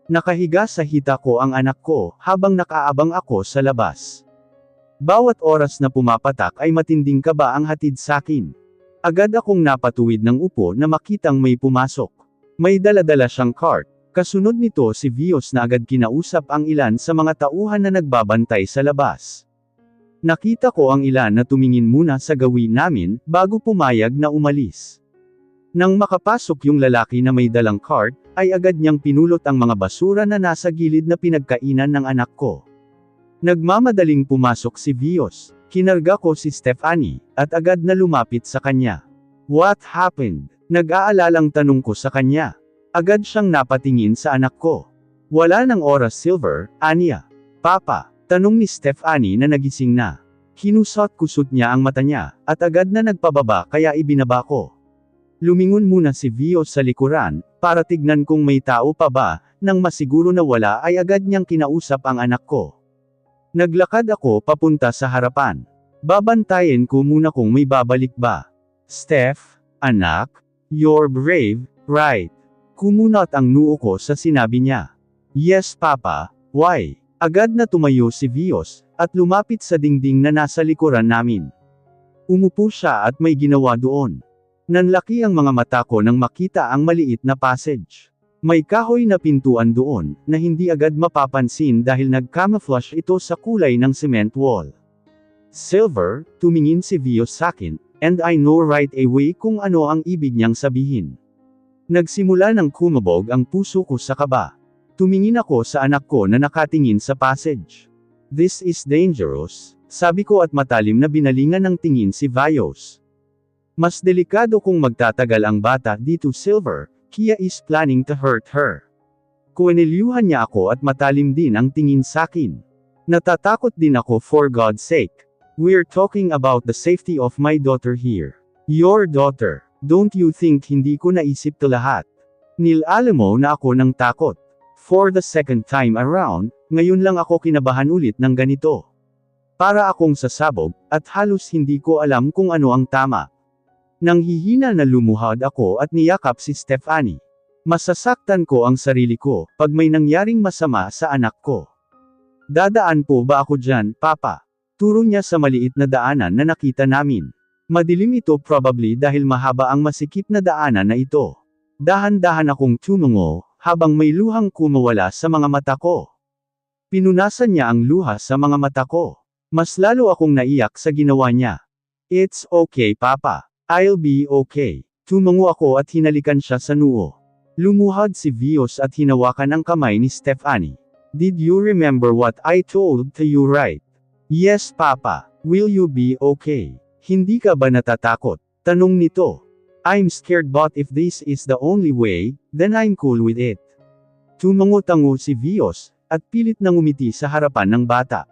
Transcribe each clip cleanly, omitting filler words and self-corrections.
Nakahiga sa hita ko ang anak ko, habang nakaabang ako sa labas. Bawat oras na pumapatak ay matinding kaba ang hatid sakin. Agad akong napatuwid ng upo na makitang may pumasok. May dala-dala siyang cart. Kasunod nito si Vios na agad kinausap ang ilan sa mga tauhan na nagbabantay sa labas. Nakita ko ang ilan na tumingin muna sa gawin namin, bago pumayag na umalis. Nang makapasok yung lalaki na may dalang cart, ay agad niyang pinulot ang mga basura na nasa gilid na pinagkainan ng anak ko. Nagmamadaling pumasok si Vios, kinarga ko si Stephanie, at agad na lumapit sa kanya. What happened? Nag-aalalang tanong ko sa kanya. Agad siyang napatingin sa anak ko. Wala nang oras Silver, aniya. Papa, tanong ni Stephanie na nagising na. Kinusot-kusot niya ang mata niya, at agad na nagpababa kaya ibinaba ko. Lumingon muna si Vios sa likuran, para tignan kung may tao pa ba, nang masiguro na wala ay agad niyang kinausap ang anak ko. Naglakad ako papunta sa harapan. Babantayin ko muna kung may babalik ba. Steph, anak, you're brave, right? Kumunot ang noo ko sa sinabi niya. Yes papa, why? Agad na tumayo si Vios, at lumapit sa dingding na nasa likuran namin. Umupo siya at may ginawa doon. Nanlaki ang mga mata ko nang makita ang maliit na passage. May kahoy na pintuan doon, na hindi agad mapapansin dahil nag-camouflage ito sa kulay ng cement wall. Silver, tumingin si Vios sakin, and I know right away kung ano ang ibig niyang sabihin. Nagsimula ng kumabog ang puso ko sa kaba. Tumingin ako sa anak ko na nakatingin sa passage. This is dangerous, sabi ko at matalim na binalingan ng tingin si Vios. Mas delikado kung magtatagal ang bata dito Silver, Kia is planning to hurt her. Kuwenilyuhan niya ako at matalim din ang tingin sakin. Natatakot din ako for God's sake. We're talking about the safety of my daughter here. Your daughter. Don't you think hindi ko naisip to lahat? Alam mo na ako ng takot. For the second time around, ngayon lang ako kinabahan ulit ng ganito. Para akong sasabog, at halos hindi ko alam kung ano ang tama. Nang hihina na lumuhad ako at niyakap si Stephanie. Masasaktan ko ang sarili ko, pag may nangyaring masama sa anak ko. Dadaan po ba ako dyan, Papa? Turo niya sa maliit na daanan na nakita namin. Madilim ito probably dahil mahaba ang masikip na daanan na ito. Dahan-dahan akong tumungo, habang may luhang kumawala sa mga mata ko. Pinunasan niya ang luha sa mga mata ko. Mas lalo akong naiyak sa ginawa niya. It's okay Papa. I'll be okay. Tumango ako at hinalikan siya sa noo. Lumuhad si Vios at hinawakan ang kamay ni Stephanie. Did you remember what I told to you right? Yes Papa. Will you be okay? Hindi ka ba natatakot? Tanong nito. I'm scared but if this is the only way, then I'm cool with it. Tumango-tango si Vios, at pilit na ngumiti sa harapan ng bata.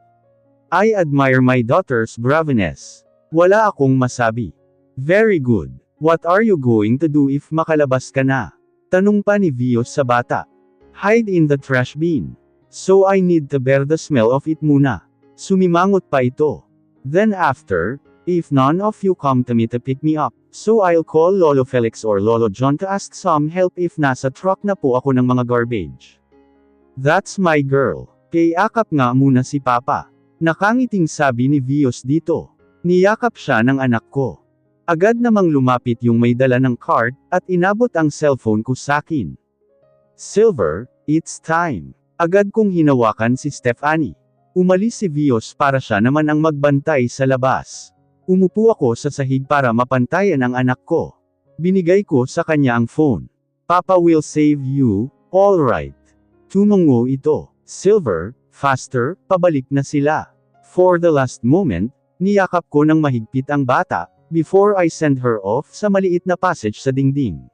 I admire my daughter's braveness. Wala akong masabi. Very good. What are you going to do if makalabas ka na? Tanong pa ni Vios sa bata. Hide in the trash bin. So I need to bear the smell of it muna. Sumimangot pa ito. Then after, if none of you come to me to pick me up, so I'll call Lolo Felix or Lolo John to ask some help if nasa truck na po ako ng mga garbage. That's my girl. Kayakap nga muna si Papa. Nakangiting sabi ni Vios dito. Niyakap siya ng anak ko. Agad namang lumapit yung may dala ng card, at inabot ang cellphone ko sakin. Silver, it's time. Agad kong hinawakan si Stephanie. Umalis si Vios para siya naman ang magbantay sa labas. Umupo ako sa sahig para mapantayan ang anak ko. Binigay ko sa kanya ang phone. Papa will save you, alright. Tumango ito. Silver, faster, pabalik na sila. For the last moment, niyakap ko ng mahigpit ang bata, before I send her off sa maliit na passage sa dingding.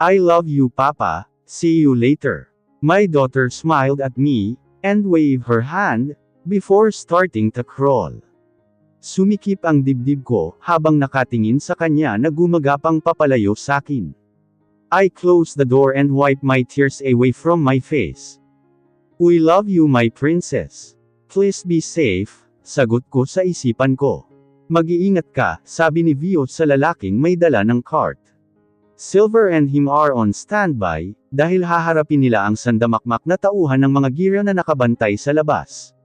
I love you Papa, see you later. My daughter smiled at me, and waved her hand, before starting to crawl. Sumikip ang dibdib ko, habang nakatingin sa kanya na gumagapang papalayo sakin. I closed the door and wiped my tears away from my face. We love you my princess. Please be safe, sagot ko sa isipan ko. Mag-iingat ka, sabi ni Vios sa lalaking may dala ng cart. Silver and him are on standby, dahil haharapin nila ang sandamakmak na tauhan ng mga gira na nakabantay sa labas.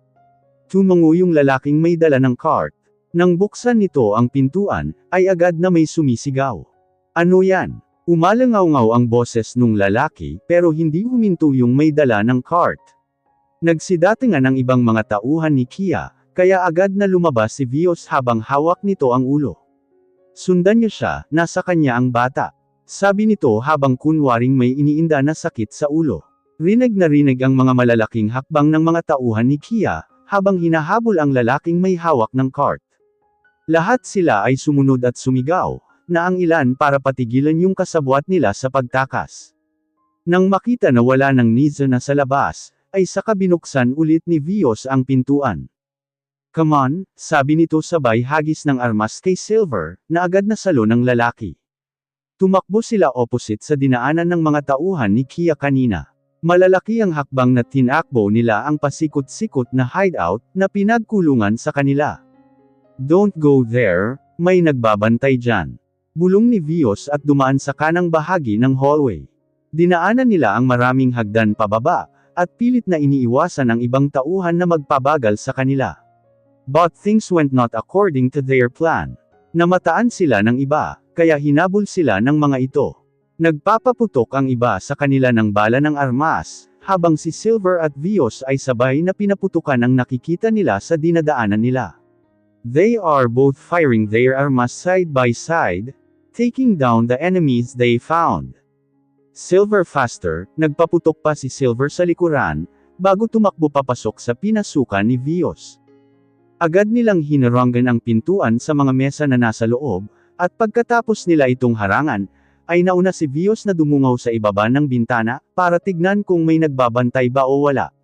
Tumango yung lalaking may dala ng cart. Nang buksan nito ang pintuan, ay agad na may sumisigaw. Ano yan? Umalangaw-ngaw ang boses nung lalaki, pero hindi huminto yung may dala ng cart. Nagsidatingan ang ibang mga tauhan ni Kia, kaya agad na lumabas si Vios habang hawak nito ang ulo. Sundan niyo siya, nasa kanya ang bata. Sabi nito habang kunwaring may iniinda na sakit sa ulo. Rinig na rinig ang mga malalaking hakbang ng mga tauhan ni Kia, habang hinahabol ang lalaking may hawak ng cart. Lahat sila ay sumunod at sumigaw, na ang ilan para patigilan yung kasabwat nila sa pagtakas. Nang makita na wala ng Niza na sa labas, ay saka binuksan ulit ni Vios ang pintuan. Come on, sabi nito sabay hagis ng armas kay Silver, na agad na salo ng lalaki. Tumakbo sila opposite sa dinaanan ng mga tauhan ni Kia kanina. Malalaki ang hakbang na tinakbo nila ang pasikot-sikot na hideout, na pinagkulungan sa kanila. Don't go there, may nagbabantay dyan. Bulong ni Vios at dumaan sa kanang bahagi ng hallway. Dinaanan nila ang maraming hagdan pababa, at pilit na iniiwasan ang ibang tauhan na magpabagal sa kanila. But things went not according to their plan. Namataan sila ng iba, kaya hinabol sila ng mga ito. Nagpapaputok ang iba sa kanila ng bala ng armas, habang si Silver at Vios ay sabay na pinaputukan ang nakikita nila sa dinadaanan nila. They are both firing their armas side by side, taking down the enemies they found. Silver faster, nagpaputok pa si Silver sa likuran, bago tumakbo papasok sa pinasukan ni Vios. Agad nilang hinarangan ang pintuan sa mga mesa na nasa loob, at pagkatapos nila itong harangan, ay nauna si Vios na dumungaw sa ibaba ng bintana, para tignan kung may nagbabantay ba o wala.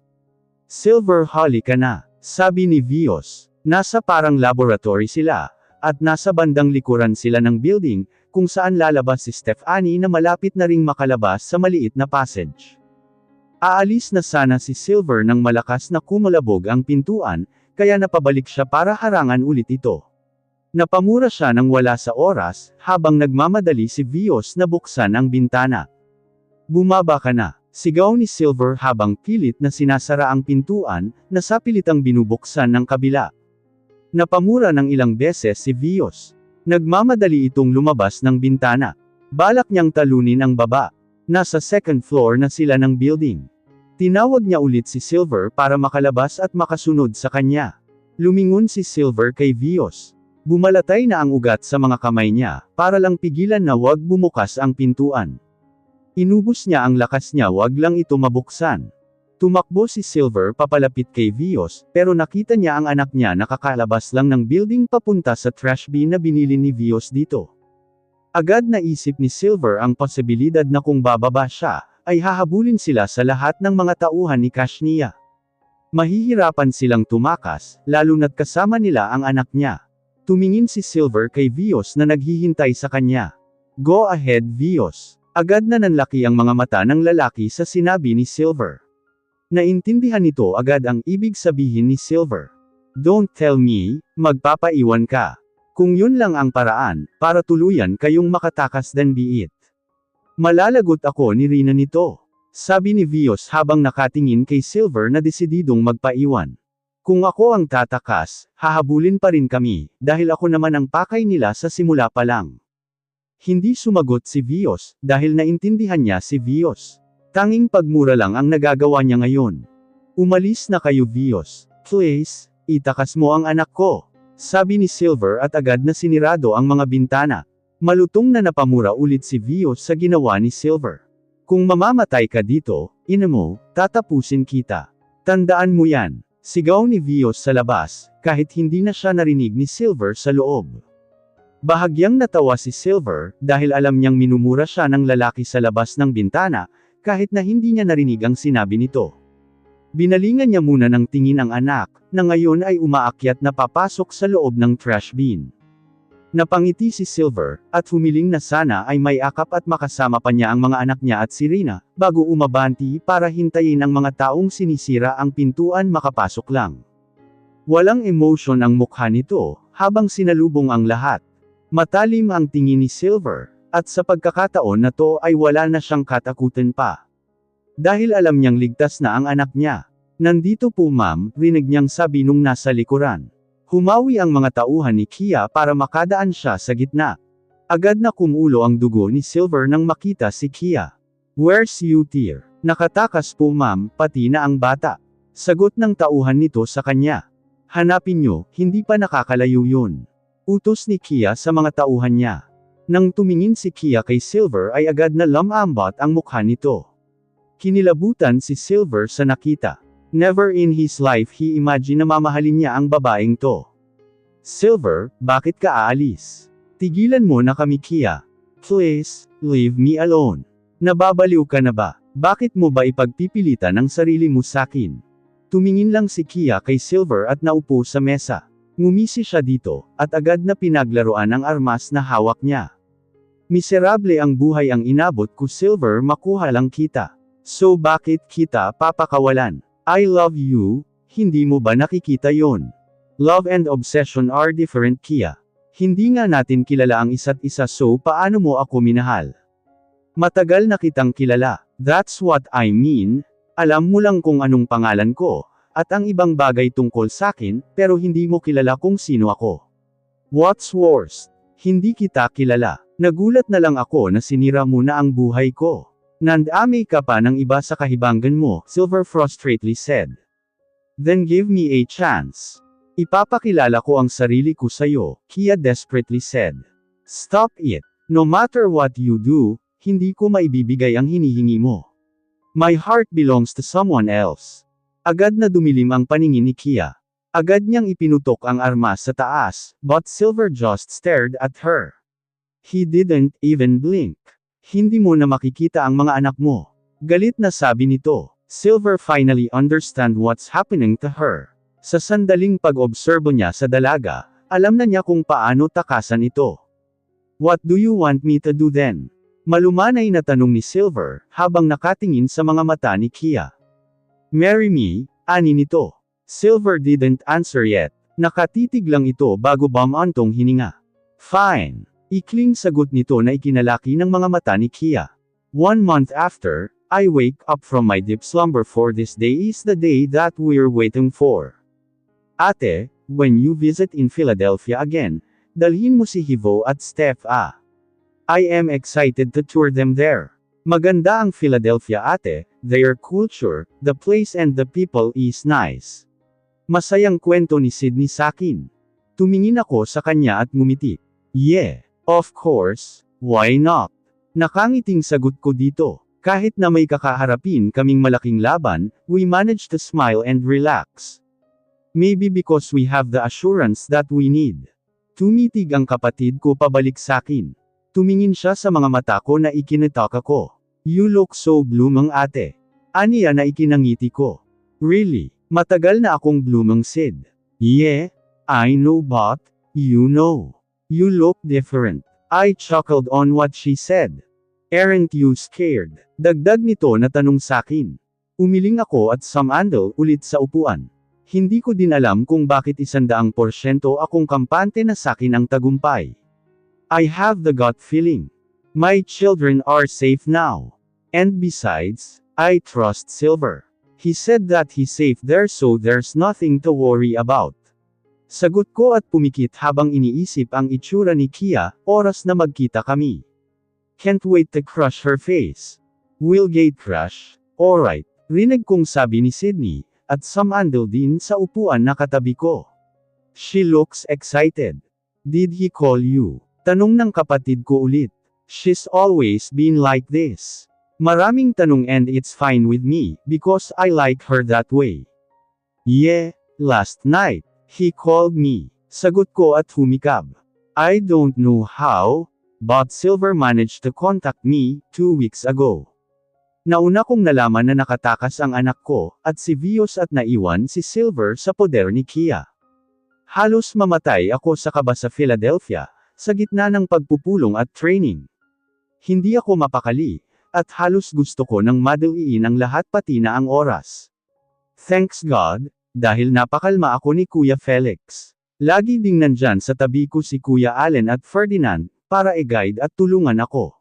Silver, hali ka na, sabi ni Vios. Nasa parang laboratory sila, at nasa bandang likuran sila ng building, kung saan lalabas si Stephanie na malapit na ring makalabas sa maliit na passage. Aalis na sana si Silver nang malakas na kumalabog ang pintuan, kaya napabalik siya para harangan ulit ito. Napamura siya nang wala sa oras, habang nagmamadali si Vios na buksan ang bintana. Bumaba ka na, sigaw ni Silver habang pilit na sinasara ang pintuan, na sa pilitang binubuksan ng kabila. Napamura ng ilang beses si Vios. Nagmamadali itong lumabas ng bintana. Balak niyang talunin ang baba. Nasa second floor na sila ng building. Tinawag niya ulit si Silver para makalabas at makasunod sa kanya. Lumingon si Silver kay Vios. Bumalatay na ang ugat sa mga kamay niya, para lang pigilan na wag bumukas ang pintuan. Inubos niya ang lakas niya wag lang ito mabuksan. Tumakbo si Silver papalapit kay Vios, pero nakita niya ang anak niya nakakalabas lang ng building papunta sa trash bin na binili ni Vios dito. Agad naisip ni Silver ang posibilidad na kung bababa siya, ay hahabulin sila sa lahat ng mga tauhan ni Kashnia. Mahihirapan silang tumakas, lalo na't kasama nila ang anak niya. Tumingin si Silver kay Vios na naghihintay sa kanya. Go ahead Vios. Agad na nanlaki ang mga mata ng lalaki sa sinabi ni Silver. Naintindihan nito agad ang ibig sabihin ni Silver. Don't tell me, magpapaiwan ka. Kung yun lang ang paraan, para tuluyan kayong makatakas then be it. Malalagot ako ni Rina nito. Sabi ni Vios habang nakatingin kay Silver na desididong magpaiwan. Kung ako ang tatakas, hahabulin pa rin kami, dahil ako naman ang pakay nila sa simula pa lang. Hindi sumagot si Vios, dahil naintindihan niya si Vios. Tanging pagmura lang ang nagagawa niya ngayon. Umalis na kayo Vios. Please, itakas mo ang anak ko. Sabi ni Silver at agad na sinirado ang mga bintana. Malutong na napamura ulit si Vios sa ginawa ni Silver. Kung mamamatay ka dito, ina mo, tatapusin kita. Tandaan mo yan. Sigaw ni Vios sa labas, kahit hindi na siya narinig ni Silver sa loob. Bahagyang natawa si Silver, dahil alam niyang minumura siya ng lalaki sa labas ng bintana, kahit na hindi niya narinig ang sinabi nito. Binalingan niya muna ng tingin ang anak, na ngayon ay umaakyat na papasok sa loob ng trash bin. Napangiti si Silver, at humiling na sana ay may akap at makasama pa niya ang mga anak niya at si Rina, bago umabanti para hintayin ang mga taong sinisira ang pintuan makapasok lang. Walang emotion ang mukha nito, habang sinalubong ang lahat. Matalim ang tingin ni Silver, At sa pagkakataon na to ay wala na siyang katakutan pa. Dahil alam niyang ligtas na ang anak niya. Nandito po ma'am, rinig niyang sabi nung nasa likuran. Humawi ang mga tauhan ni Kia para makadaan siya sa gitna. Agad na kumulo ang dugo ni Silver nang makita si Kia. Where's you dear? Nakatakas po ma'am, pati na ang bata. Sagot ng tauhan nito sa kanya. Hanapin nyo, hindi pa nakakalayo yun. Utos ni Kia sa mga tauhan niya. Nang tumingin si Kia kay Silver ay agad na lumambot ang mukha nito. Kinilabutan si Silver sa nakita. Never in his life he imagined na mamahalin niya ang babaeng to. Silver, bakit ka aalis? Tigilan mo na kami Kia. Please, leave me alone. Nababaliw ka na ba? Bakit mo ba ipagpipilitan ang sarili mo sakin? Tumingin lang si Kia kay Silver at naupo sa mesa. Ngumisi siya dito, at agad na pinaglaruan ang armas na hawak niya. Miserable ang buhay ang inabot ko Silver makuha lang kita. So bakit kita papakawalan? I love you, hindi mo ba nakikita yon? Love and obsession are different Kia. Hindi nga natin kilala ang isa't isa so paano mo ako minahal? Matagal na kitang kilala, that's what I mean, alam mo lang kung anong pangalan ko, at ang ibang bagay tungkol sakin, pero hindi mo kilala kung sino ako. What's worse? Hindi kita kilala. Nagulat na lang ako na sinira mo na ang buhay ko. Nandamay ka pa ng iba sa kahibangan mo, Silver frustratedly said. Then give me a chance. Ipapakilala ko ang sarili ko sa'yo, Kia desperately said. Stop it. No matter what you do, hindi ko maibibigay ang hinihingi mo. My heart belongs to someone else. Agad na dumilim ang paningin ni Kia. Agad niyang ipinutok ang armas sa taas, but Silver just stared at her. He didn't even blink. Hindi mo na makikita ang mga anak mo. Galit na sabi nito. Silver finally understand what's happening to her. Sa sandaling pag-obserbo niya sa dalaga, alam na niya kung paano takasan ito. What do you want me to do then? Malumanay na tanong ni Silver, habang nakatingin sa mga mata ni Kia. Marry me, ani nito. Silver didn't answer yet. Nakatitig lang ito bago bumantong hininga. Fine. Ikling sagot nito na ikinalaki ng mga mata ni Kia. 1 month after, I wake up from my deep slumber for this day is the day that we're waiting for. Ate, when you visit in Philadelphia again, dalhin mo si Hivo at Steph ah. I am excited to tour them there. Maganda ang Philadelphia ate, their culture, the place and the people is nice. Masayang kwento ni Sydney sakin. Tumingin ako sa kanya at ngumiti. Yeah. Of course, why not? Nakangiting sagot ko dito. Kahit na may kakaharapin kaming malaking laban, we managed to smile and relax. Maybe because we have the assurance that we need. Tumitig ang kapatid ko pabalik sakin. Tumingin siya sa mga mata ko na ikinitak ako. You look so blooming ate. Aniya na ikinangiti ko. Really? Matagal na akong blooming Sid. Yeah, I know but, you know. You look different. I chuckled on what she said. Aren't you scared? Dagdag nito na tanong sakin. Umiling ako at sumandal ulit sa upuan. Hindi ko din alam kung bakit 100% akong kampante na sakin ang tagumpay. I have the gut feeling. My children are safe now. And besides, I trust Silver. He said that he's safe there so there's nothing to worry about. Sagot ko at pumikit habang iniisip ang itsura ni Kia, oras na magkita kami. Can't wait to crush her face. Will gate crush? Alright, rinig kong sabi ni Sydney, at sumandal din sa upuan na katabi ko. She looks excited. Did he call you? Tanong ng kapatid ko ulit. She's always been like this. Maraming tanong and it's fine with me, because I like her that way. Yeah, last night. He called me. Sagot ko at humikab. I don't know how, but Silver managed to contact me 2 weeks ago. Nauna kong nalaman na nakatakas ang anak ko, at si Vios at naiwan si Silver sa poder ni Kia. Halos mamatay ako sa kaba sa Philadelphia, sa gitna ng pagpupulong at training. Hindi ako mapakali, at halos gusto ko nang madaliin ang lahat pati na ang oras. Thanks God, dahil napakalma ako ni Kuya Felix. Lagi ding nandyan sa tabi ko si Kuya Allen at Ferdinand, para i-guide at tulungan ako.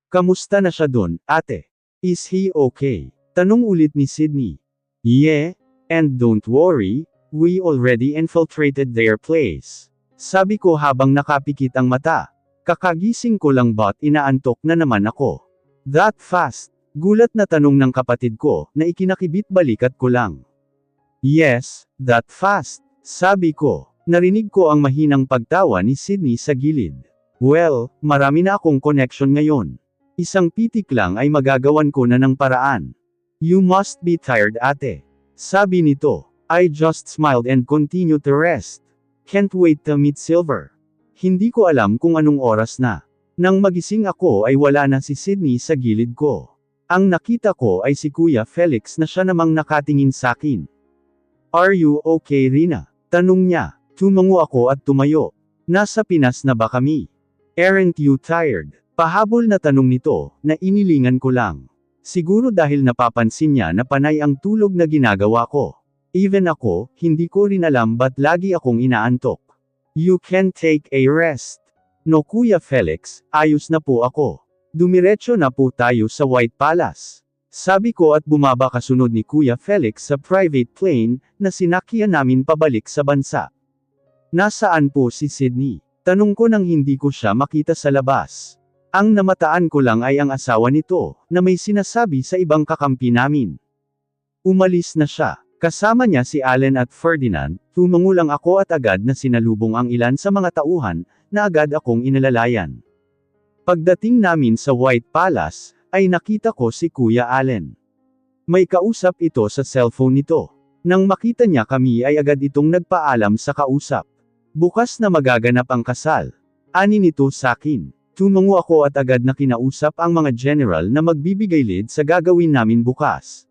Kamusta na siya dun, ate? Is he okay? Tanong ulit ni Sydney. Yeah, and don't worry, we already infiltrated their place. Sabi ko habang nakapikit ang mata. Kakagising ko lang but inaantok na naman ako. That fast? Gulat na tanong ng kapatid ko, na ikinakibit balikat ko lang. Yes, that fast, sabi ko. Narinig ko ang mahinang pagtawa ni Sydney sa gilid. Well, marami na akong connection ngayon. Isang pitik lang ay magagawan ko na ng paraan. You must be tired, ate. Sabi nito. I just smiled and continued to rest. Can't wait to meet Silver. Hindi ko alam kung anong oras na. Nang magising ako ay wala na si Sydney sa gilid ko. Ang nakita ko ay si Kuya Felix na siya namang nakatingin sakin. Are you okay, Rina? Tanong niya. Tumango ako at tumayo. Nasa Pinas na ba kami? Aren't you tired? Pahabol na tanong nito, na inilingan ko lang. Siguro dahil napapansin niya na panay ang tulog na ginagawa ko. Even ako, hindi ko rin alam ba't lagi akong inaantok. You can take a rest. No, Kuya Felix, ayos na po ako. Dumiretso na po tayo sa White Palace. Sabi ko at bumaba kasunod ni Kuya Felix sa private plane, na sinakyan namin pabalik sa bansa. Nasaan po si Sydney? Tanong ko nang hindi ko siya makita sa labas. Ang namataan ko lang ay ang asawa nito, na may sinasabi sa ibang kakampi namin. Umalis na siya. Kasama niya si Allen at Ferdinand, tumango lang ako at agad na sinalubong ang ilan sa mga tauhan, na agad akong inalalayan. Pagdating namin sa White Palace, ay nakita ko si Kuya Allen. May kausap ito sa cellphone nito. Nang makita niya kami ay agad itong nagpaalam sa kausap. Bukas na magaganap ang kasal. Ani nito sakin. Tumango ako at agad na kinausap ang mga general na magbibigay lead sa gagawin namin bukas.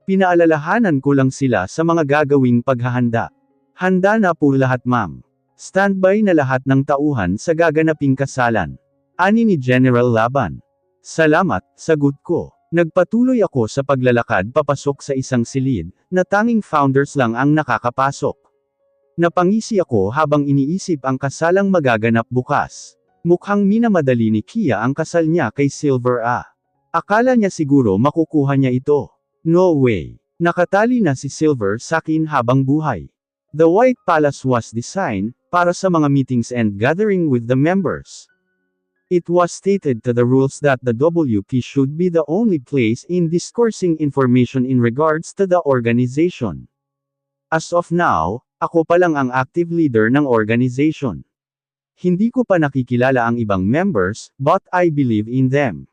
Pinaalalahanan ko lang sila sa mga gagawing paghahanda. Handa na po lahat, ma'am. Standby na lahat ng tauhan sa gaganaping kasalan. Ani ni General Laban. Salamat, sagot ko. Nagpatuloy ako sa paglalakad papasok sa isang silid, na tanging founders lang ang nakakapasok. Napangisi ako habang iniisip ang kasalang magaganap bukas. Mukhang minamadali ni Kia ang kasal niya kay Silver A. Akala niya siguro makukuha niya ito. No way. Nakatali na si Silver sakin habang buhay. The White Palace was designed para sa mga meetings and gathering with the members. It was stated to the rules that the WP should be the only place in discoursing information in regards to the organization. As of now, ako pa lang ang active leader ng organization. Hindi ko pa nakikilala ang ibang members, but I believe in them.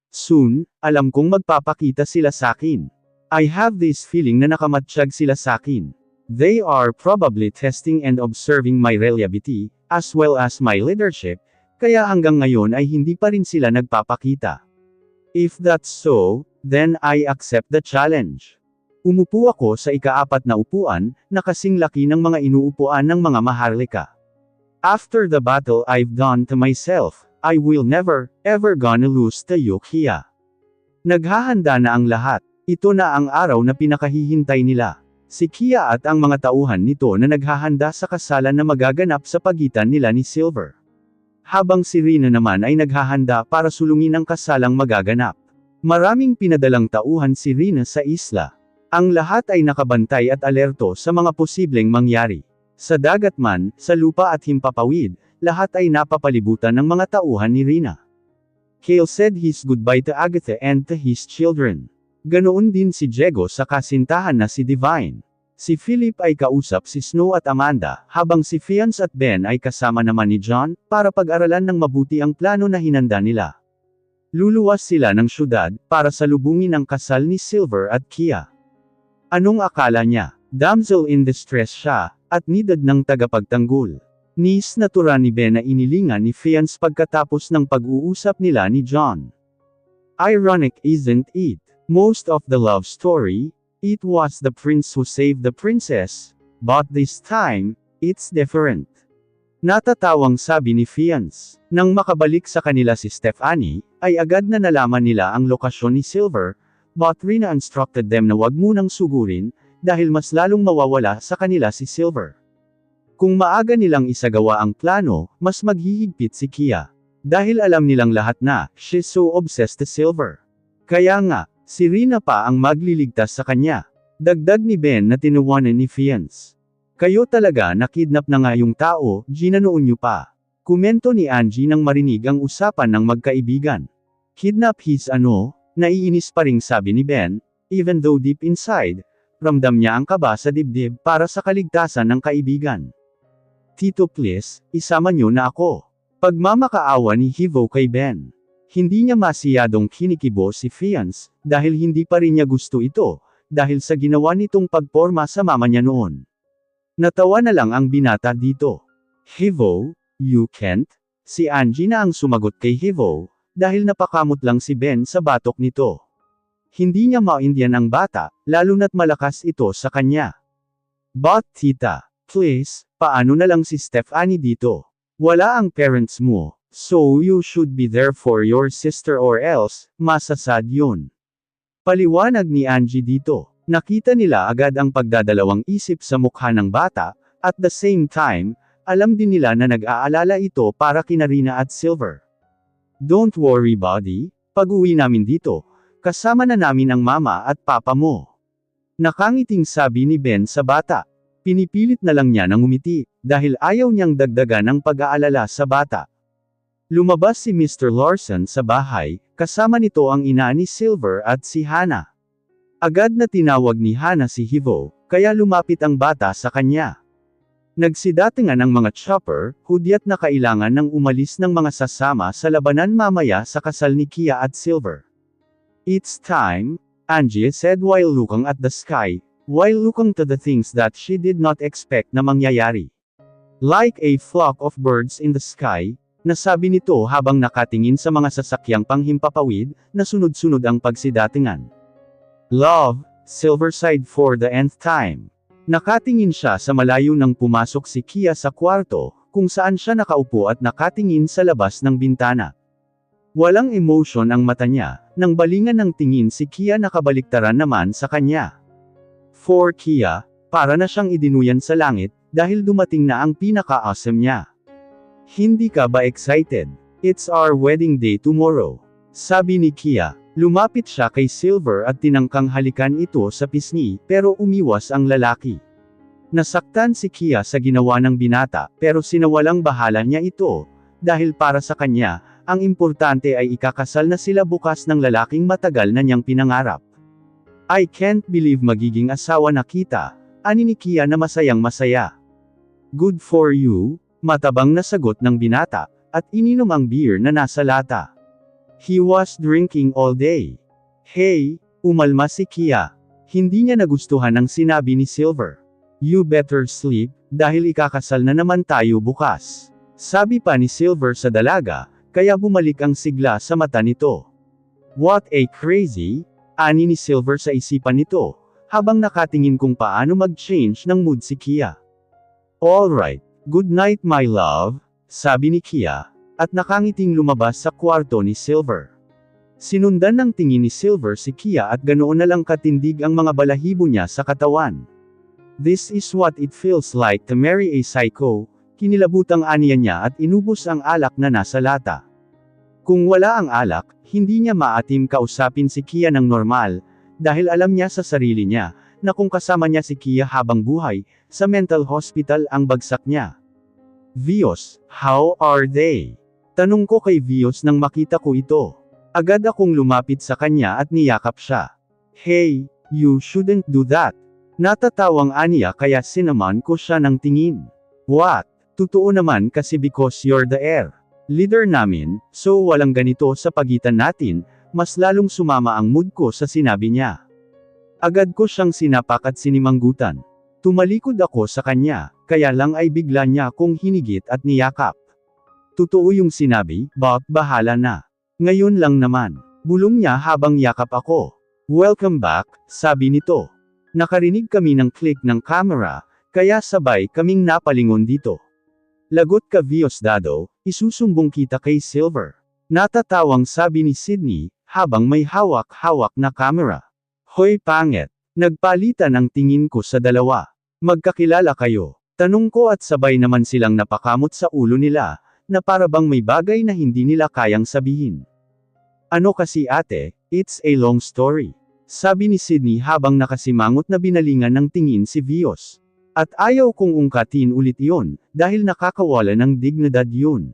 Soon, alam kong magpapakita sila sakin. I have this feeling na nakamatsyag sila sakin. They are probably testing and observing my reliability, as well as my leadership, kaya hanggang ngayon ay hindi pa rin sila nagpapakita. If that's so, then I accept the challenge. Umupo ako sa ika-4 na upuan, na kasing laki ng mga inuupuan ng mga maharlika. After the battle I've done to myself, I will never, ever gonna lose to you, Kia. Naghahanda na ang lahat. Ito na ang araw na pinakahihintay nila. Si Kia at ang mga tauhan nito na naghahanda sa kasalan na magaganap sa pagitan nila ni Silver. Habang si Rina naman ay naghahanda para sulungin ang kasalang magaganap. Maraming pinadalang tauhan si Rina sa isla. Ang lahat ay nakabantay at alerto sa mga posibleng mangyari. Sa dagat man, sa lupa at himpapawid, lahat ay napapalibutan ng mga tauhan ni Rina. Cale said his goodbye to Agatha and to his children. Ganoon din si Diego sa kasintahan na si Divine. Si Philip ay kausap si Snow at Amanda, habang si Fiance at Ben ay kasama naman ni John, para pag-aralan ng mabuti ang plano na hinanda nila. Luluwas sila ng syudad, para salubungin ang kasal ni Silver at Kia. Anong akala niya? Damsel in distress siya, at needed ng tagapagtanggol. Nis natura ni Ben na inilingan ni Fiance pagkatapos ng pag-uusap nila ni John. Ironic, isn't it? Most of the love story, it was the prince who saved the princess, but this time, it's different. Natatawang sabi ni Fiance. Nang makabalik sa kanila si Stephanie, ay agad na nalaman nila ang lokasyon ni Silver, but Rina instructed them na wag munang sugurin, dahil mas lalong mawawala sa kanila si Silver. Kung maaga nilang isagawa ang plano, mas maghihigpit si Kia. Dahil alam nilang lahat na, she's so obsessed with Silver. Kaya nga, si Rina pa ang magliligtas sa kanya. Dagdag ni Ben na tinuwanan ni Fiance. Kayo talaga nakidnap na nga yung tao, ginanoon niyo pa. Komento ni Angie nang marinig ang usapan ng magkaibigan. Kidnap his naiinis pa ring sabi ni Ben, even though deep inside, ramdam niya ang kaba sa dibdib para sa kaligtasan ng kaibigan. Tito please, isama niyo na ako. Pagmamakaawa ni Hivo kay Ben. Hindi niya masyadong kinikibo si Fiance, dahil hindi pa rin niya gusto ito, dahil sa ginawa nitong pagporma sa mama niya noon. Natawa na lang ang binata dito. Hivo, you can't? Si Angie na ang sumagot kay Hivo, dahil napakamot lang si Ben sa batok nito. Hindi niya maintindihan ang bata, lalo na't malakas ito sa kanya. But tita, please, paano na lang si Stephanie dito? Wala ang parents mo, so you should be there for your sister or else, masasad yun. Paliwanag ni Angie dito. Nakita nila agad ang pagdadalawang isip sa mukha ng bata, at the same time, alam din nila na nag-aalala ito para kina Rina at Silver. Don't worry buddy, pag-uwi namin dito, kasama na namin ang mama at papa mo. Nakangiting sabi ni Ben sa bata. Pinipilit na lang niya ng umiti, dahil ayaw niyang dagdagan ang pag-aalala sa bata. Lumabas si Mr. Larson sa bahay, kasama nito ang ina ni Silver at si Hannah. Agad na tinawag ni Hannah si Hivo, kaya lumapit ang bata sa kanya. Nagsidatingan ang mga chopper, hudyat na kailangan ng umalis ng mga sasama sa labanan mamaya sa kasal ni Kia at Silver. It's time, Angie said while looking at the sky, while looking to the things that she did not expect na mangyayari. Like a flock of birds in the sky, nasabi nito habang nakatingin sa mga sasakyang panghimpapawid, na sunod-sunod ang pagsidatingan. Love, Silver sighed for the nth time. Nakatingin siya sa malayo nang pumasok si Kia sa kwarto, kung saan siya nakaupo at nakatingin sa labas ng bintana. Walang emotion ang mata niya, nang balingan ng tingin si Kia nakabaliktaran naman sa kanya. For Kia, para na siyang idinuyan sa langit, dahil dumating na ang pinaka-awesome niya. Hindi ka ba excited? It's our wedding day tomorrow. Sabi ni Kia. Lumapit siya kay Silver at tinangkang halikan ito sa pisngi, pero umiwas ang lalaki. Nasaktan si Kia sa ginawa ng binata, pero sinawalang bahala niya ito, dahil para sa kanya, ang importante ay ikakasal na sila bukas ng lalaking matagal na niyang pinangarap. I can't believe magiging asawa na kita, ani ni Kia na masayang masaya. Good for you, matabang na sagot ng binata, at ininom ang beer na nasa lata. He was drinking all day. Hey, umalma si Kia. Hindi niya nagustuhan ang sinabi ni Silver. You better sleep, dahil ikakasal na naman tayo bukas. Sabi pa ni Silver sa dalaga, kaya bumalik ang sigla sa mata nito. What a crazy, ani ni Silver sa isipan nito, habang nakatingin kung paano mag-change ng mood si Kia. Alright, good night my love, sabi ni Kia, at nakangiting lumabas sa kwarto ni Silver. Sinundan ng tingin ni Silver si Kia at ganoon na lang katindig ang mga balahibo niya sa katawan. This is what it feels like to marry a psycho, kinilabutang aniya niya at inubos ang alak na nasa lata. Kung wala ang alak, hindi niya maatim kausapin si Kia ng normal, dahil alam niya sa sarili niya, na kung kasama niya si Kia habang buhay, sa mental hospital ang bagsak niya. Vios, how are they? Tanong ko kay Vios nang makita ko ito. Agad akong lumapit sa kanya at niyakap siya. Hey, you shouldn't do that. Natatawang aniya kaya sinaman ko siya ng tingin. What? Totoo naman kasi because you're the heir. Leader namin, so walang ganito sa pagitan natin, mas lalong sumama ang mood ko sa sinabi niya. Agad ko siyang sinapak at sinimanggutan. Tumalikod ako sa kanya, kaya lang ay bigla niya akong hinigit at niyakap. Totoo yung sinabi, but bahala na. Ngayon lang naman. Bulong niya habang yakap ako. Welcome back, sabi nito. Nakarinig kami ng click ng camera, kaya sabay kaming napalingon dito. Lagot ka Vios Dado, isusumbong kita kay Silver. Natatawang sabi ni Sydney, habang may hawak-hawak na camera. Hoy pangit. Nagpalitan ang tingin ko sa dalawa. Magkakilala kayo. Tanong ko at sabay naman silang napakamot sa ulo nila, na para bang may bagay na hindi nila kayang sabihin. Ano kasi ate, it's a long story. Sabi ni Sydney habang nakasimangot na binalingan ng tingin si Vios. At ayaw kong ungkatin ulit iyon, dahil nakakawala ng dignidad yun.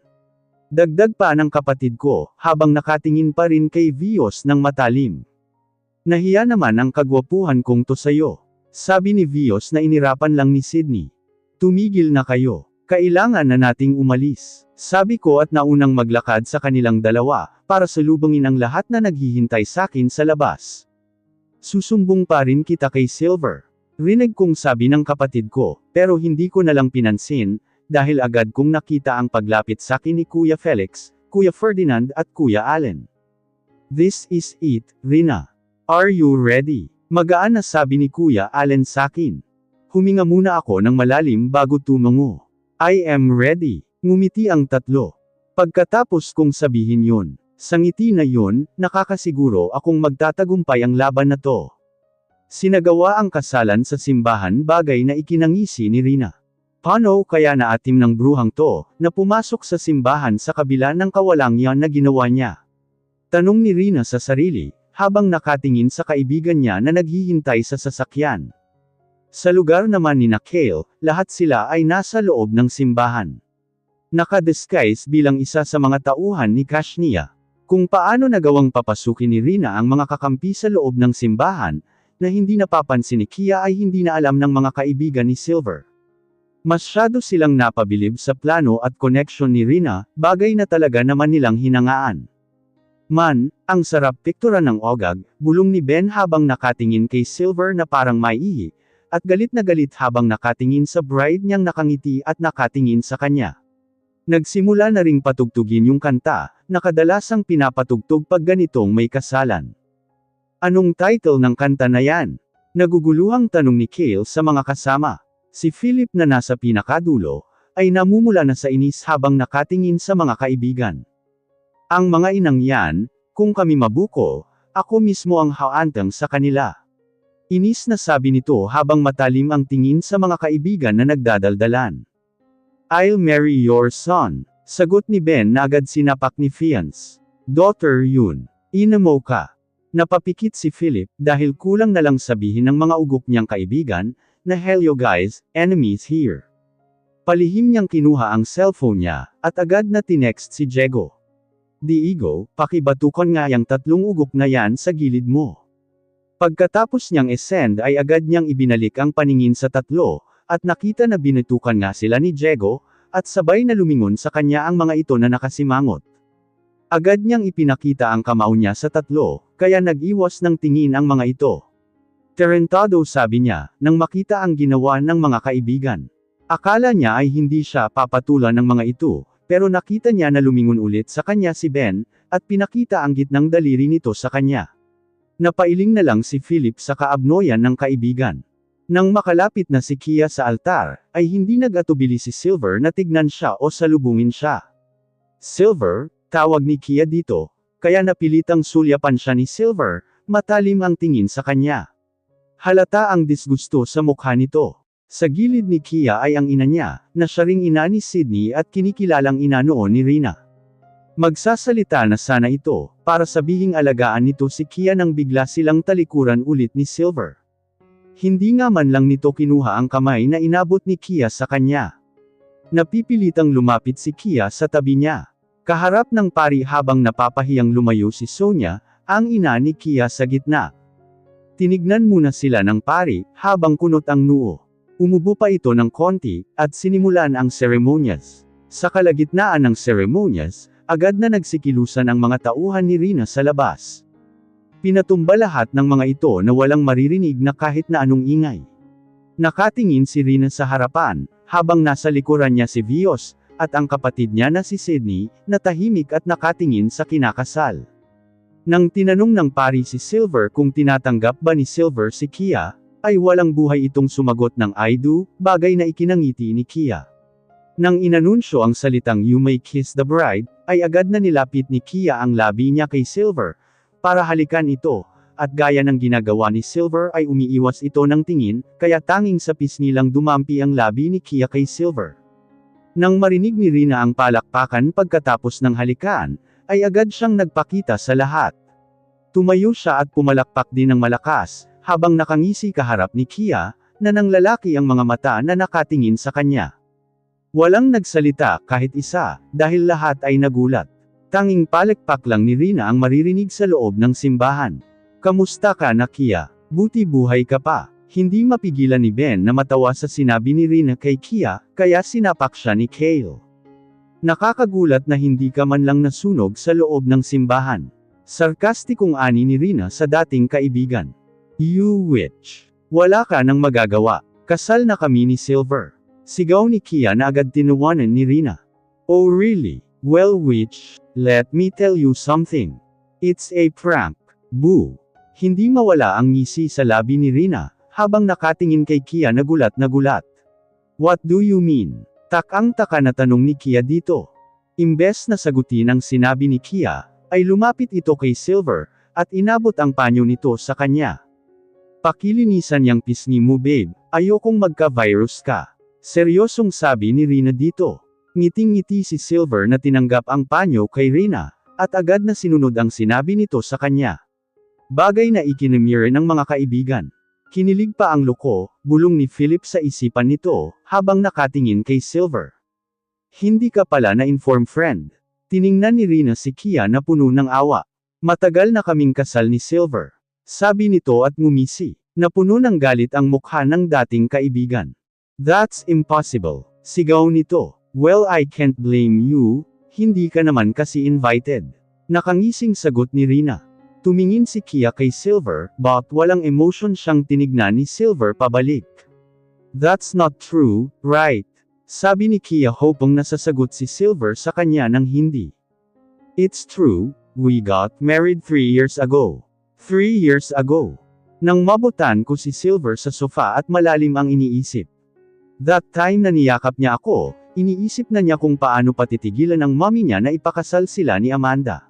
Dagdag pa ng kapatid ko, habang nakatingin pa rin kay Vios ng matalim. Nahiya naman ang kagwapuhan kong to sayo. Sabi ni Vios na inirapan lang ni Sydney. Tumigil na kayo. Kailangan na nating umalis. Sabi ko at naunang maglakad sa kanilang dalawa, para salubungin ang lahat na naghihintay sakin sa labas. Susumbong pa rin kita kay Silver. Rinig kong sabi ng kapatid ko, pero hindi ko nalang pinansin, dahil agad kong nakita ang paglapit sakin ni Kuya Felix, Kuya Ferdinand at Kuya Allen. This is it, Rina. Are you ready? Magaan na sabi ni Kuya Allen sakin. Huminga muna ako ng malalim bago tumango. I am ready. Ngumiti ang tatlo. Pagkatapos kong sabihin yun, sa ngiti na yun, nakakasiguro akong magtatagumpay ang laban na to. Sinagawa ang kasalan sa simbahan, bagay na ikinangisi ni Rina. Paano kaya naatim ng bruhang to, na pumasok sa simbahan sa kabila ng kawalangian na ginawa niya? Tanong ni Rina sa sarili, habang nakatingin sa kaibigan niya na naghihintay sa sasakyan. Sa lugar naman ni Kale, lahat sila ay nasa loob ng simbahan. Nakadisguise bilang isa sa mga tauhan ni Kashnia. Kung paano nagawang papasukin ni Rina ang mga kakampi sa loob ng simbahan, na hindi napapansin ni Kia ay hindi na alam ng mga kaibigan ni Silver. Masyado silang napabilib sa plano at connection ni Rina, bagay na talaga naman nilang hinangaan. Man, ang sarap pikturan ng ogag, bulong ni Ben habang nakatingin kay Silver na parang maiihi, at galit na galit habang nakatingin sa bride niyang nakangiti at nakatingin sa kanya. Nagsimula na ring patugtugin yung kanta, na kadalasang pinapatugtog pag ganitong may kasalan. Anong title ng kanta na yan? Naguguluhang tanong ni Kale sa mga kasama. Si Philip na nasa pinakadulo, ay namumula na sa inis habang nakatingin sa mga kaibigan. Ang mga inang yan, kung kami mabuko, ako mismo ang haantang sa kanila. Inis na sabi nito habang matalim ang tingin sa mga kaibigan na nagdadaldalan. I'll marry your son, sagot ni Ben na agad sinapak ni Fiance. Daughter yun. Inamo ka. Napapikit si Philip, dahil kulang na lang sabihin ng mga ugok niyang kaibigan, na hello guys, enemies here. Palihim niyang kinuha ang cellphone niya, at agad na tinext si Diego. Diego, pakibatukan nga yang tatlong ugok na yan sa gilid mo. Pagkatapos niyang isend ay agad niyang ibinalik ang paningin sa tatlo, at nakita na binatukan nga sila ni Diego, at sabay na lumingon sa kanya ang mga ito na nakasimangot. Agad niyang ipinakita ang kamao niya sa tatlo, kaya nag-iwas ng tingin ang mga ito. Tarantado sabi niya, nang makita ang ginawa ng mga kaibigan. Akala niya ay hindi siya papatulan ng mga ito, pero nakita niya na lumingon ulit sa kanya si Ben, at pinakita ang gitnang daliri nito sa kanya. Napailing na lang si Philip sa kaabnoyan ng kaibigan. Nang makalapit na si Kia sa altar, ay hindi nag-atubili si Silver na tignan siya o salubungin siya. Silver, tawag ni Kia dito, kaya napilitang sulyapan siya ni Silver, matalim ang tingin sa kanya. Halata ang disgusto sa mukha nito. Sa gilid ni Kia ay ang ina niya, na siya ring ina ni Sydney at kinikilalang ina noon ni Rina. Magsasalita na sana ito, para sabihing alagaan nito si Kia nang bigla silang talikuran ulit ni Silver. Hindi nga man lang nito kinuha ang kamay na inabot ni Kia sa kanya. Napipilitang lumapit si Kia sa tabi niya. Kaharap ng pari habang napapahiyang lumayo si Sonia, ang ina ni Kia sa gitna. Tinignan muna sila ng pari, habang kunot ang noo. Umubo pa ito ng konti, at sinimulan ang seremonyas. Sa kalagitnaan ng seremonyas, agad na nagsikilusan ang mga tauhan ni Rina sa labas. Pinatumba lahat ng mga ito na walang maririnig na kahit na anong ingay. Nakatingin si Rina sa harapan, habang nasa likuran niya si Vios, at ang kapatid niya na si Sydney, na tahimik at nakatingin sa kinakasal. Nang tinanong ng pari si Silver kung tinatanggap ba ni Silver si Kia, ay walang buhay itong sumagot ng I do, bagay na ikinangiti ni Kia. Nang inanunsyo ang salitang you may kiss the bride, ay agad na nilapit ni Kia ang labi niya kay Silver, para halikan ito, at gaya ng ginagawa ni Silver ay umiiwas ito ng tingin, kaya tanging sa pisngi lang dumampi ang labi ni Kia kay Silver. Nang marinig ni Rina ang palakpakan pagkatapos ng halikan, ay agad siyang nagpakita sa lahat. Tumayo siya at pumalakpak din ng malakas, habang nakangisi kaharap ni Kia, na ng lalaki ang mga mata na nakatingin sa kanya. Walang nagsalita kahit isa, dahil lahat ay nagulat. Tanging palakpak lang ni Rina ang maririnig sa loob ng simbahan. "Kamusta ka na, Kia? Buti buhay ka pa." Hindi mapigilan ni Ben na matawa sa sinabi ni Rina kay Kia, kaya sinapak siya ni Kale. "Nakakagulat na hindi ka man lang nasunog sa loob ng simbahan." Sarkastikong ani ni Rina sa dating kaibigan. "You witch. Wala ka nang magagawa. Kasal na kami ni Silver." Sigaw ni Kia na agad tinuwanan ni Rina. "Oh really? Well witch, let me tell you something. It's a prank. Boo." Hindi mawala ang ngisi sa labi ni Rina, habang nakatingin kay Kia na gulat na gulat. "What do you mean?" Takang-taka na tanong ni Kia dito. Imbes na sagutin ang sinabi ni Kia, ay lumapit ito kay Silver, at inabot ang panyo nito sa kanya. "Pakilinisan yang pisngi mo babe, ayokong magka-virus ka." Seryosong sabi ni Rina dito. Ngiting-ngiti si Silver na tinanggap ang panyo kay Rina, at agad na sinunod ang sinabi nito sa kanya. Bagay na ikinimire ng mga kaibigan. Kinilig pa ang loko, bulong ni Philip sa isipan nito, habang nakatingin kay Silver. "Hindi ka pala na-inform friend." Tiningnan ni Rina si Kia na puno ng awa. "Matagal na kaming kasal ni Silver." Sabi nito at ngumisi. Napuno ng galit ang mukha ng dating kaibigan. "That's impossible." Sigaw nito. "Well I can't blame you, hindi ka naman kasi invited." Nakangising sagot ni Rina. Tumingin si Kia kay Silver, but walang emotion siyang tinignan ni Silver pabalik. "That's not true, right?" Sabi ni Kia hoping nasasagot si Silver sa kanya ng hindi. "It's true, we got married 3 years ago." 3 years ago. Nang mabutan ko si Silver sa sofa at malalim ang iniisip. That time na niyakap niya ako, iniisip na niya kung paano patitigilan ang mommy niya na ipakasal sila ni Amanda.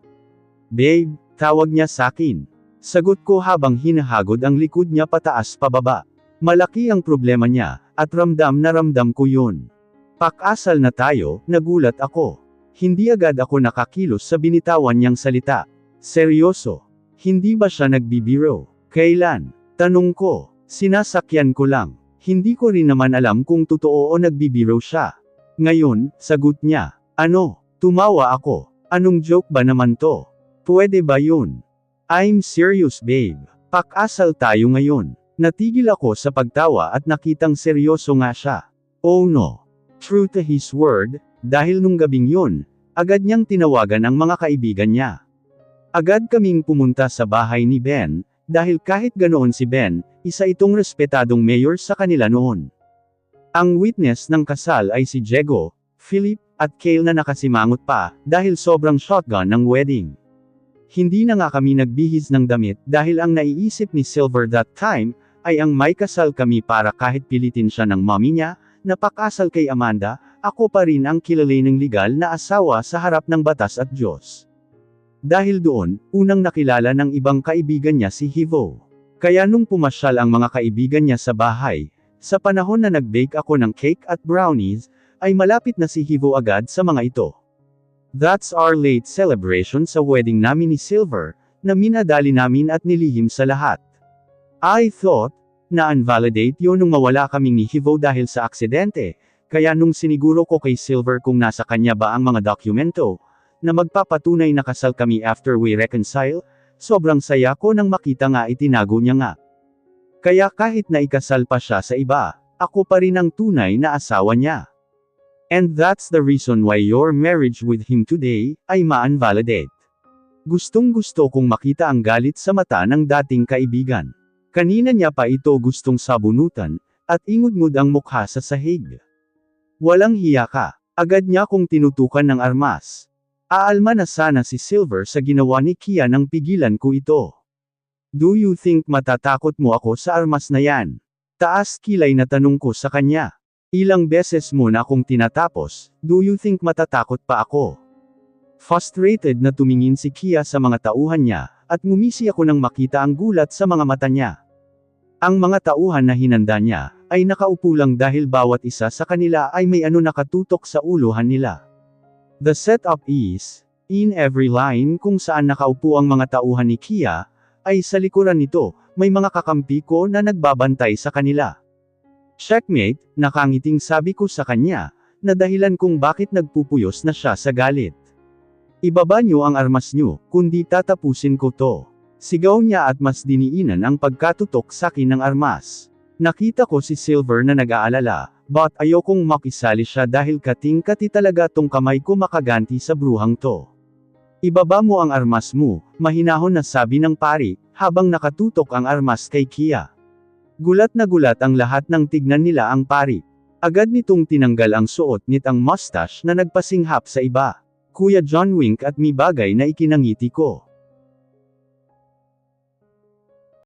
"Babe," tawag niya sakin. Sagot ko habang hinahagod ang likod niya pataas pababa. Malaki ang problema niya, at ramdam na ramdam ko yun. "Pakasal na tayo," nagulat ako. Hindi agad ako nakakilos sa binitawan niyang salita. "Seryoso? Hindi ba siya nagbibiro? Kailan?" Tanong ko. "Sinasakyan ko lang. Hindi ko rin naman alam kung totoo o nagbibiro siya." "Ngayon," sagot niya. "Ano?" Tumawa ako. "Anong joke ba naman to? Pwede ba yun?" "I'm serious babe. Pakasal tayo ngayon." Natigil ako sa pagtawa at nakitang seryoso nga siya. Oh no. True to his word, dahil nung gabing yun, agad niyang tinawagan ang mga kaibigan niya. Agad kaming pumunta sa bahay ni Ben, dahil kahit ganoon si Ben, isa itong respetadong mayor sa kanila noon. Ang witness ng kasal ay si Diego, Philip, at Kale na nakasimangot pa, dahil sobrang shotgun ng wedding. Hindi na nga kami nagbihis ng damit dahil ang naiisip ni Silver that time, ay ang may kasal kami para kahit pilitin siya ng mommy niya, na pakasal kay Amanda, ako pa rin ang kilalaning legal na asawa sa harap ng batas at Diyos. Dahil doon, unang nakilala ng ibang kaibigan niya si Hivo. Kaya nung pumasyal ang mga kaibigan niya sa bahay, sa panahon na nag-bake ako ng cake at brownies, ay malapit na si Hivo agad sa mga ito. That's our late celebration sa wedding namin ni Silver, na minadali namin at nilihim sa lahat. I thought, na invalidate yun nung mawala kaming ni Hivo dahil sa aksidente, kaya nung siniguro ko kay Silver kung nasa kanya ba ang mga dokumento, na magpapatunay na kasal kami after we reconcile, sobrang saya ko nang makita nga itinago niya nga. Kaya kahit na ikasal pa siya sa iba, ako pa rin ang tunay na asawa niya. And that's the reason why your marriage with him today, ay ma-invalidate. Gustong-gusto kong makita ang galit sa mata ng dating kaibigan. Kanina niya pa ito gustong sabunutan, at ingudngud ang mukha sa sahig. Walang hiya ka. Agad niya kong tinutukan ng armas. Aalma na sana si Silver sa ginawa ni Kia nang pigilan ko ito. Do you think matatakot mo ako sa armas na yan? Taas kilay na tanong ko sa kanya. Ilang beses mo na akong tinatapos, do you think matatakot pa ako? Frustrated na tumingin si Kia sa mga tauhan niya, at ngumisi ako nang makita ang gulat sa mga mata niya. Ang mga tauhan na hinanda niya, ay nakaupo lang dahil bawat isa sa kanila ay may nakatutok sa uluhan nila. The setup is, in every line kung saan nakaupo ang mga tauhan ni Kia, ay sa likuran nito, may mga kakampi ko na nagbabantay sa kanila. Checkmate, nakangiting sabi ko sa kanya, na dahilan kung bakit nagpupuyos na siya sa galit. Ibaba niyo ang armas niyo, kundi tatapusin ko to. Sigaw niya at mas diniinan ang pagkatutok sa akin ng armas. Nakita ko si Silver na nag-aalala, but ayokong makisali siya dahil kating-kati talaga tong kamay ko makaganti sa bruhang to. Ibaba mo ang armas mo, mahinahon na sabi ng pari, habang nakatutok ang armas kay Kia. Gulat na gulat ang lahat nang tignan nila ang pari. Agad nitong tinanggal ang suot nitang mustache na nagpasinghap sa iba. Kuya John wink at may bagay na ikinangiti ko.